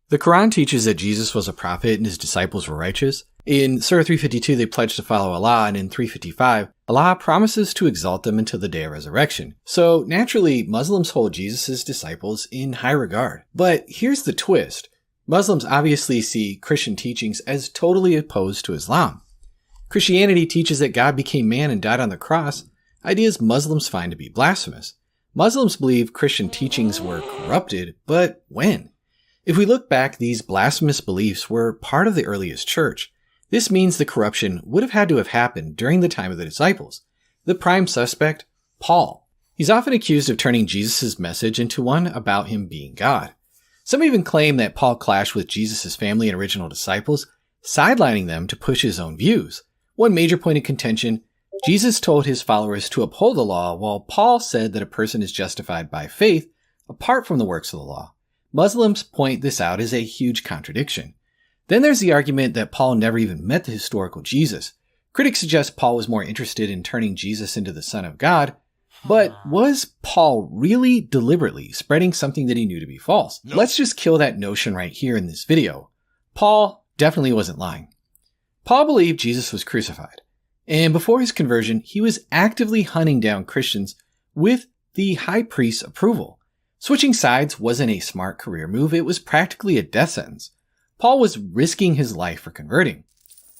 The Quran teaches that Jesus was a prophet and his disciples were righteous. In Surah 352, they pledge to follow Allah, and in 355, Allah promises to exalt them until the day of resurrection. So naturally, Muslims hold Jesus' disciples in high regard. But here's the twist. Muslims obviously see Christian teachings as totally opposed to Islam. Christianity teaches that God became man and died on the cross, ideas Muslims find to be blasphemous. Muslims believe Christian teachings were corrupted, but when? If we look back, these blasphemous beliefs were part of the earliest church. This means the corruption would have had to have happened during the time of the disciples. The prime suspect, Paul. He's often accused of turning Jesus' message into one about him being God. Some even claim that Paul clashed with Jesus' family and original disciples, sidelining them to push his own views. One major point of contention, Jesus told his followers to uphold the law, while Paul said that a person is justified by faith apart from the works of the law. Muslims point this out as a huge contradiction. Then there's the argument that Paul never even met the historical Jesus. Critics suggest Paul was more interested in turning Jesus into the Son of God, but was Paul really deliberately spreading something that he knew to be false? Nope. Let's just kill that notion right here in this video. Paul definitely wasn't lying. Paul believed Jesus was crucified, and before his conversion, he was actively hunting down Christians with the high priest's approval. Switching sides wasn't a smart career move, it was practically a death sentence. Paul was risking his life for converting.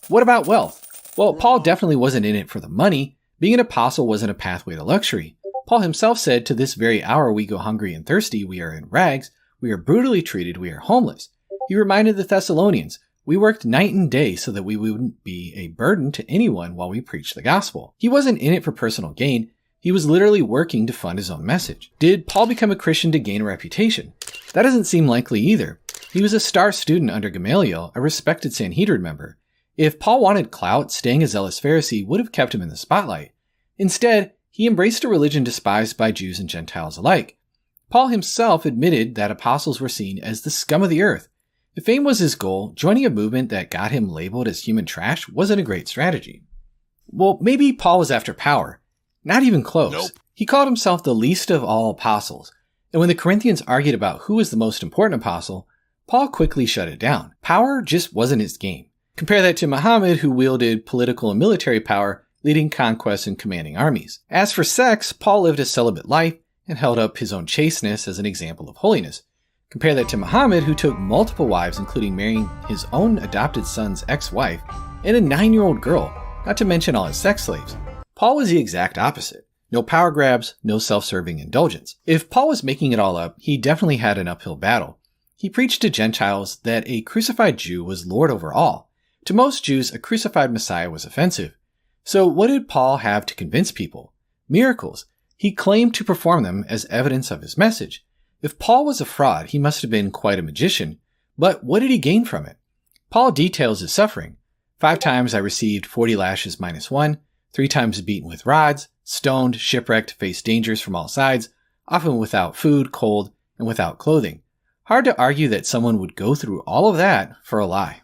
What about wealth? Well, Paul definitely wasn't in it for the money. Being an apostle wasn't a pathway to luxury. Paul himself said, "To this very hour we go hungry and thirsty, we are in rags, we are brutally treated, we are homeless." He reminded the Thessalonians, "We worked night and day so that we wouldn't be a burden to anyone while we preached the gospel." He wasn't in it for personal gain. He was literally working to fund his own message. Did Paul become a Christian to gain a reputation? That doesn't seem likely either. He was a star student under Gamaliel, a respected Sanhedrin member. If Paul wanted clout, staying a zealous Pharisee would have kept him in the spotlight. Instead, he embraced a religion despised by Jews and Gentiles alike. Paul himself admitted that apostles were seen as the scum of the earth. If fame was his goal, joining a movement that got him labeled as human trash wasn't a great strategy. Well, maybe Paul was after power. Not even close. Nope. He called himself the least of all apostles, and when the Corinthians argued about who was the most important apostle, Paul quickly shut it down. Power just wasn't his game. Compare that to Muhammad, who wielded political and military power, leading conquests and commanding armies. As for sex, Paul lived a celibate life and held up his own chasteness as an example of holiness. Compare that to Muhammad, who took multiple wives, including marrying his own adopted son's ex-wife and a 9-year-old girl, not to mention all his sex slaves. Paul was the exact opposite. No power grabs, no self-serving indulgence. If Paul was making it all up, he definitely had an uphill battle. He preached to Gentiles that a crucified Jew was Lord over all. To most Jews, a crucified Messiah was offensive. So what did Paul have to convince people? Miracles. He claimed to perform them as evidence of his message. If Paul was a fraud, he must have been quite a magician. But what did he gain from it? Paul details his suffering. 5 times I received 40 lashes minus 1. 3 times beaten with rods, stoned, shipwrecked, faced dangers from all sides, often without food, cold, and without clothing. Hard to argue that someone would go through all of that for a lie.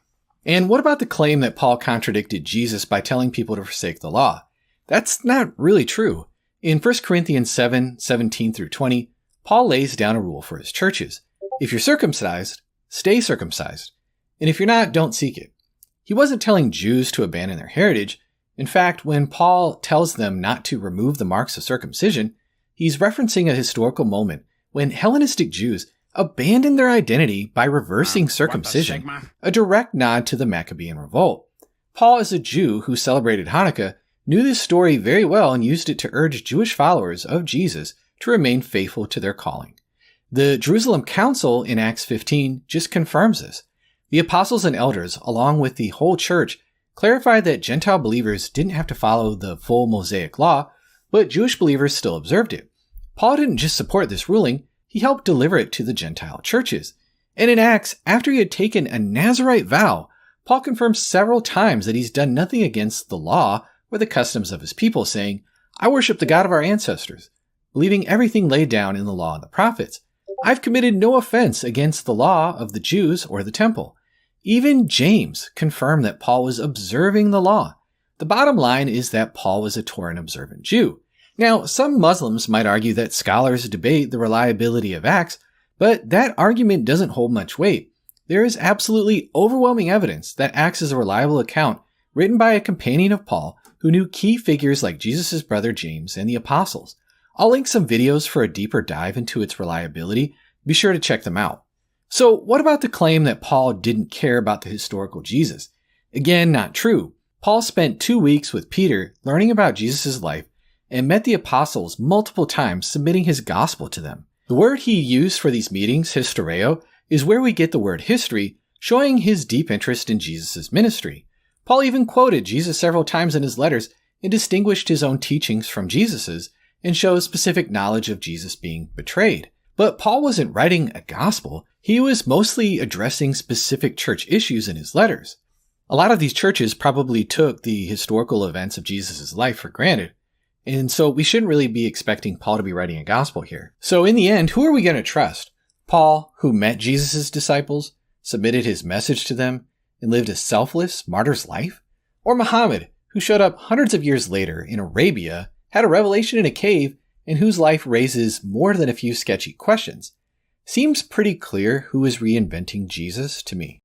And what about the claim that Paul contradicted Jesus by telling people to forsake the law? That's not really true. In 1 Corinthians 7:17-20, Paul lays down a rule for his churches. If you're circumcised, stay circumcised. And if you're not, don't seek it. He wasn't telling Jews to abandon their heritage. In fact, when Paul tells them not to remove the marks of circumcision, he's referencing a historical moment when Hellenistic Jews abandoned their identity by reversing circumcision, a direct nod to the Maccabean revolt. Paul, as a Jew who celebrated Hanukkah, knew this story very well and used it to urge Jewish followers of Jesus to remain faithful to their calling. The Jerusalem Council in Acts 15 just confirms this. The apostles and elders, along with the whole church, clarified that Gentile believers didn't have to follow the full Mosaic law, but Jewish believers still observed it. Paul didn't just support this ruling, he helped deliver it to the Gentile churches. And in Acts, after he had taken a Nazirite vow, Paul confirms several times that he's done nothing against the law or the customs of his people, saying, "I worship the God of our ancestors," believing everything laid down in the law and the prophets. "I've committed no offense against the law of the Jews or the temple." Even James confirmed that Paul was observing the law. The bottom line is that Paul was a Torah observant Jew. Now, some Muslims might argue that scholars debate the reliability of Acts, but that argument doesn't hold much weight. there is absolutely overwhelming evidence that Acts is a reliable account written by a companion of Paul who knew key figures like Jesus' brother James and the apostles. I'll link some videos for a deeper dive into its reliability. Be sure to check them out. So what about the claim that Paul didn't care about the historical Jesus? Again, not true. Paul spent 2 weeks with Peter learning about Jesus' life and met the apostles multiple times, submitting his gospel to them. The word he used for these meetings, historeo, is where we get the word history, showing his deep interest in Jesus' ministry. Paul even quoted Jesus several times in his letters and distinguished his own teachings from Jesus's and shows specific knowledge of Jesus being betrayed. But Paul wasn't writing a gospel. He was mostly addressing specific church issues in his letters. A lot of these churches probably took the historical events of Jesus' life for granted, and so we shouldn't really be expecting Paul to be writing a gospel here. So in the end, who are we going to trust? Paul, who met Jesus' disciples, submitted his message to them, and lived a selfless martyr's life? Or Muhammad, who showed up hundreds of years later in Arabia, had a revelation in a cave, and whose life raises more than a few sketchy questions? Seems pretty clear who is reinventing Jesus to me.